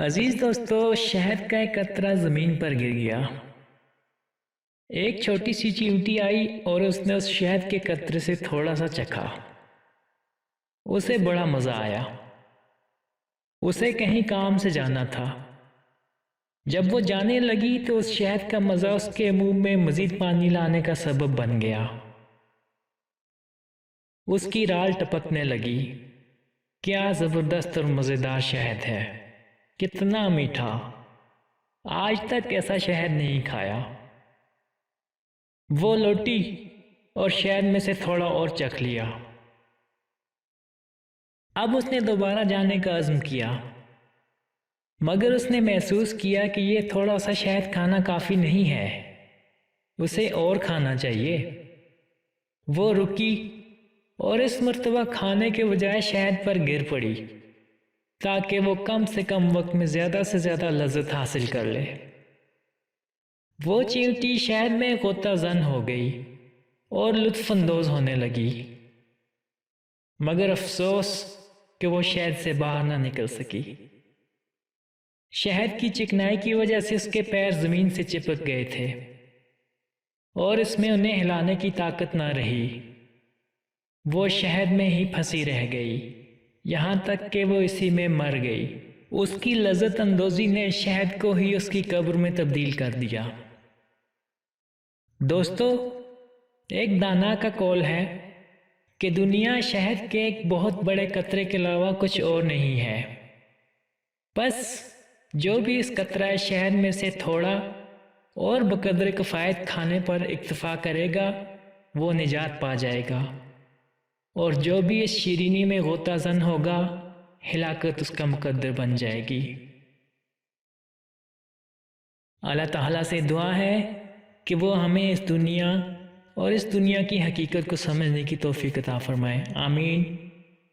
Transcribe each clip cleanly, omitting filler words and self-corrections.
عزیز دوستو، شہد کا ایک قطرہ زمین پر گر گیا۔ ایک چھوٹی سی چیونٹی آئی اور اس نے اس شہد کے قطرے سے تھوڑا سا چکھا۔ اسے بڑا مزہ آیا۔ اسے کہیں کام سے جانا تھا۔ جب وہ جانے لگی تو اس شہد کا مزہ اس کے منہ میں مزید پانی لانے کا سبب بن گیا۔ اس کی رال ٹپکنے لگی۔ کیا زبردست اور مزیدار شہد ہے، کتنا میٹھا، آج تک ایسا شہد نہیں کھایا۔ وہ لوٹی اور شہد میں سے تھوڑا اور چکھ لیا۔ اب اس نے دوبارہ جانے کا عزم کیا، مگر اس نے محسوس کیا کہ یہ تھوڑا سا شہد کھانا کافی نہیں ہے، اسے اور کھانا چاہیے۔ وہ رکی اور اس مرتبہ کھانے کے بجائے شہد پر گر پڑی تاکہ وہ کم سے کم وقت میں زیادہ سے زیادہ لذت حاصل کر لے۔ وہ چیونٹی شہد میں غوطہ زن ہو گئی اور لطف اندوز ہونے لگی، مگر افسوس کہ وہ شہد سے باہر نہ نکل سکی۔ شہد کی چکنائی کی وجہ سے اس کے پیر زمین سے چپک گئے تھے اور اس میں انہیں ہلانے کی طاقت نہ رہی۔ وہ شہد میں ہی پھنسی رہ گئی، یہاں تک کہ وہ اسی میں مر گئی۔ اس کی لذت اندوزی نے شہد کو ہی اس کی قبر میں تبدیل کر دیا۔ دوستو، ایک دانا کا قول ہے کہ دنیا شہد کے ایک بہت بڑے قطرے کے علاوہ کچھ اور نہیں ہے۔ بس جو بھی اس قطرہ شہد میں سے تھوڑا اور بقدر کفایت کھانے پر اکتفا کرے گا وہ نجات پا جائے گا، اور جو بھی اس شیرینی میں غوطہ زن ہوگا ہلاکت اس کا مقدر بن جائے گی۔ اللہ تعالیٰ سے دعا ہے کہ وہ ہمیں اس دنیا اور اس دنیا کی حقیقت کو سمجھنے کی توفیق عطا فرمائے، آمین۔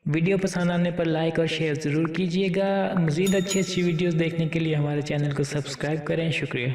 ویڈیو پسند آنے پر لائک اور شیئر ضرور کیجیے گا۔ مزید اچھی ویڈیوز دیکھنے کے لیے ہمارے چینل کو سبسکرائب کریں۔ شکریہ۔